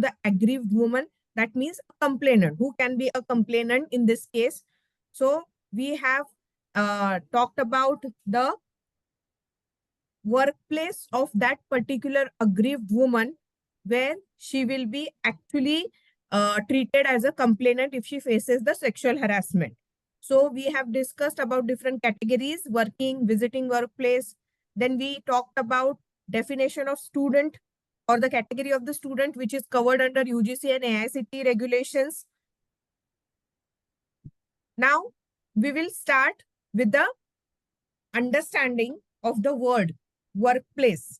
the aggrieved woman. That means a complainant. Who can be a complainant in this case? So we have talked about the workplace of that particular aggrieved woman, where she will be actually treated as a complainant if she faces the sexual harassment. So we have discussed about different categories: working, visiting workplace. Then we talked about definition of student, or the category of the student, which is covered under UGC and AICTE regulations. Now we will start with the understanding of the word workplace,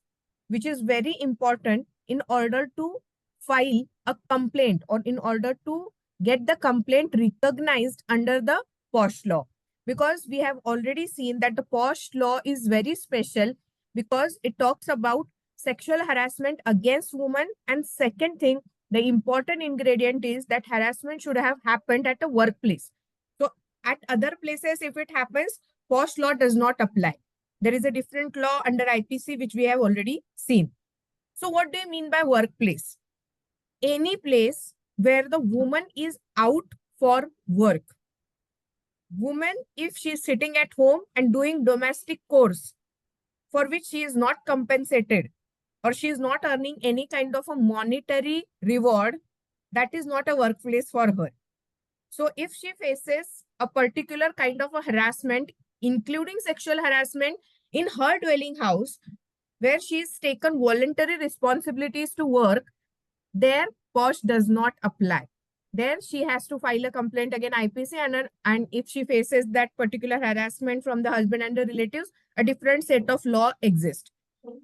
which is very important in order to file a complaint, or in order to get the complaint recognized under the Posh law. Because we have already seen that the Posh law is very special, because it talks about sexual harassment against women. And second thing, the important ingredient is that harassment should have happened at a workplace. So at other places, if it happens, Posh law does not apply. There is a different law under IPC, which we have already seen. So what do you mean by workplace? Any place where the woman is out for work. Woman, if she is sitting at home and doing domestic chores for which she is not compensated, or she is not earning any kind of a monetary reward, that is not a workplace for her. So if she faces a particular kind of a harassment, including sexual harassment in her dwelling house, where she is taken voluntary responsibilities to work, there Posh does not apply. There she has to file a complaint against IPC, and if she faces that particular harassment from the husband and the relatives, a different set of law exists.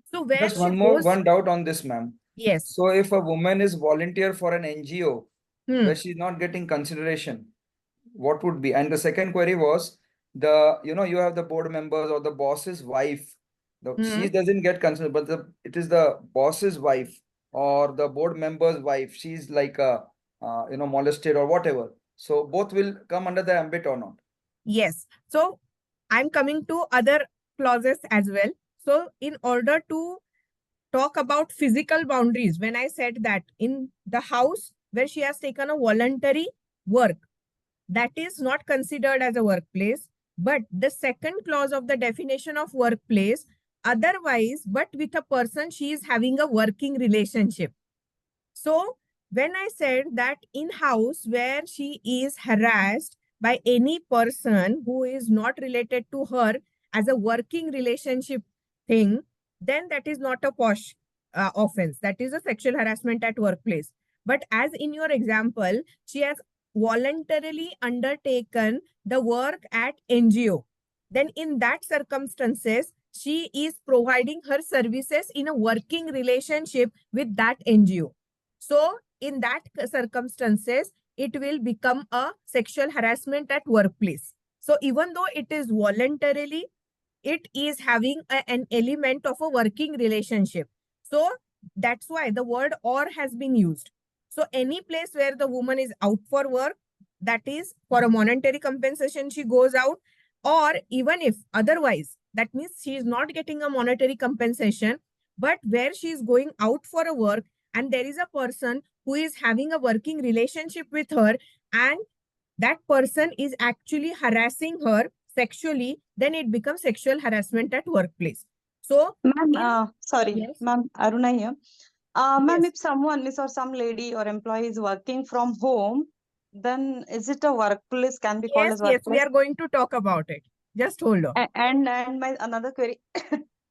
So where Just she one goes, doubt on this, ma'am. yes. So if a woman is volunteer for an NGO where Hmm. she's not getting consideration, what would be? And the second query was you have the board members or the boss's wife. She doesn't get considered, but it is the boss's wife or the board member's wife. She's like molested or whatever. So both will come under the ambit or not? Yes. So I'm coming to other clauses as well. So in order to talk about physical boundaries, when I said that in the house where she has taken a voluntary work, that is not considered as a workplace. But the second clause of the definition of workplace, otherwise, but with a person she is having a working relationship. So when I said that in house where she is harassed by any person who is not related to her as a working relationship thing, then that is not a Posh offense. That is a sexual harassment at workplace. But as in your example, she has voluntarily undertaken the work at NGO. Then in that circumstances, she is providing her services in a working relationship with that NGO. So in that circumstances, it will become a sexual harassment at workplace. So even though it is voluntarily, it is having an element of a working relationship. So that's why the word or has been used. So any place where the woman is out for work, that is for a monetary compensation, she goes out, or even if otherwise, that means she is not getting a monetary compensation, but where she is going out for a work and there is a person who is having a working relationship with her, and that person is actually harassing her sexually, then it becomes sexual harassment at workplace. So, ma'am, sorry, yes, ma'am, Aruna here. Ma'am, yes, if someone is or some lady or employee is working from home, then is it a workplace? Can be called yes, as yes, we workplace? are going to talk about it. Just hold on. And my another query.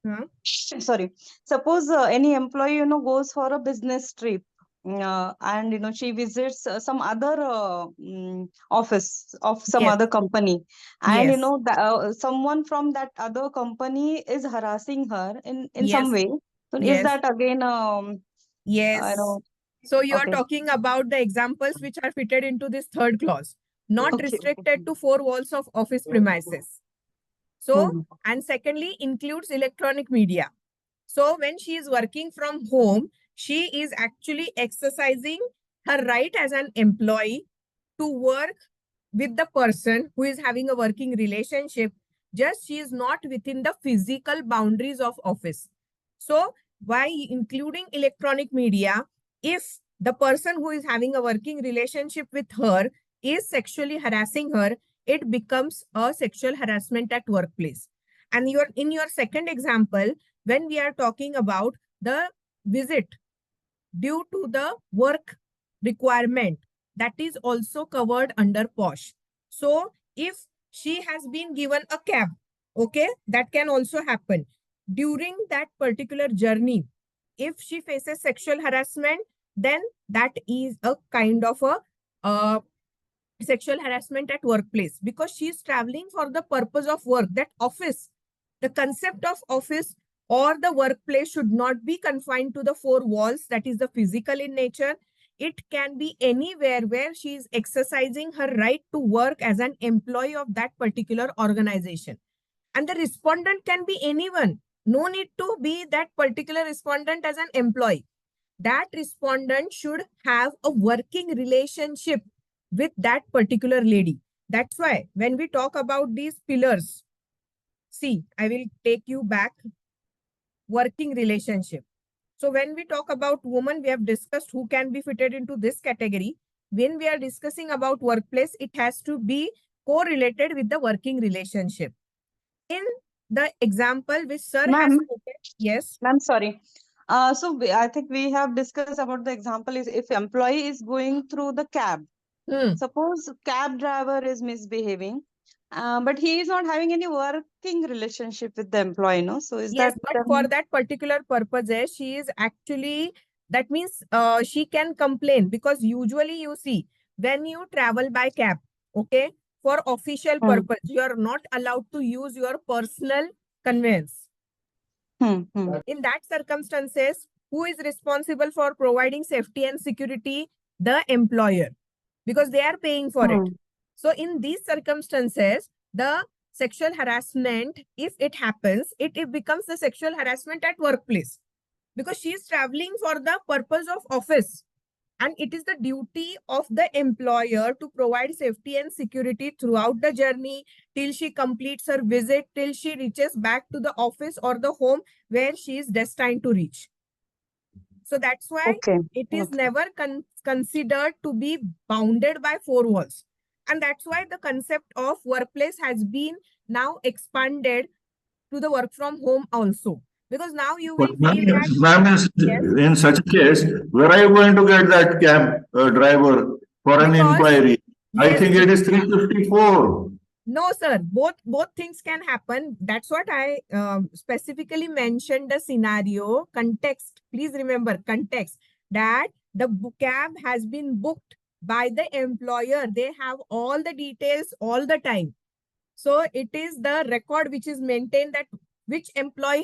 Huh? Sorry. Suppose any employee goes for a business trip, and she visits some other office of some Yes, other company, and yes, someone from that other company is harassing her in some yes, way. So is yes, that again yes. So you are okay. talking about the examples which are fitted into this third clause, not Okay. restricted to four walls of office premises. So, Mhm. and secondly, includes electronic media. So when she is working from home, she is actually exercising her right as an employee to work with the person who is having a working relationship. Just she is not within the physical boundaries of office. So by including electronic media, if the person who is having a working relationship with her is sexually harassing her, it becomes a sexual harassment at workplace. And in your second example, when we are talking about the visit due to the work requirement, that is also covered under POSH. So if she has been given a cab, okay, that can also happen. During that particular journey, if she faces sexual harassment, then that is a kind of a sexual harassment at workplace, because she is traveling for the purpose of work. That office, the concept of office or the workplace should not be confined to the four walls, that is the physical in nature. It can be anywhere where she is exercising her right to work as an employee of that particular organization. And the respondent can be anyone. No need to be that particular respondent as an employee. That respondent should have a working relationship with that particular lady. That's why when we talk about these pillars, see, I will take you back. Working relationship. So when we talk about women, we have discussed who can be fitted into this category. When we are discussing about workplace, it has to be correlated with the working relationship. In the example which sir has Ma'am, quoted, yes. ma'am, sorry. I think we have discussed about the example is if employee is going through the cab. Suppose cab driver is misbehaving, but he is not having any working relationship with the employee, no? So is Yes, that but for that particular purpose, she is actually, that means she can complain, because usually you see when you travel by cab, okay, for official purpose, you are not allowed to use your personal conveyance. In that circumstances, who is responsible for providing safety and security? The employer, because they are paying for it. So in these circumstances, the sexual harassment, if it happens, it becomes the sexual harassment at workplace, because she is traveling for the purpose of office. And it is the duty of the employer to provide safety and security throughout the journey, till she completes her visit, till she reaches back to the office or the home where she is destined to reach. So that's why it is never considered to be bounded by four walls. And that's why the concept of workplace has been now expanded to the work from home also. Because now you will feel that, Ma'am, yes, in such a case, where are you going to get that cab driver for an because, inquiry? I yes, think it is 354. no, sir. Both things can happen. That's what I specifically mentioned the scenario context. Please remember context, that the cab has been booked by the employer. They have all the details all the time. So it is the record which is maintained, that which employee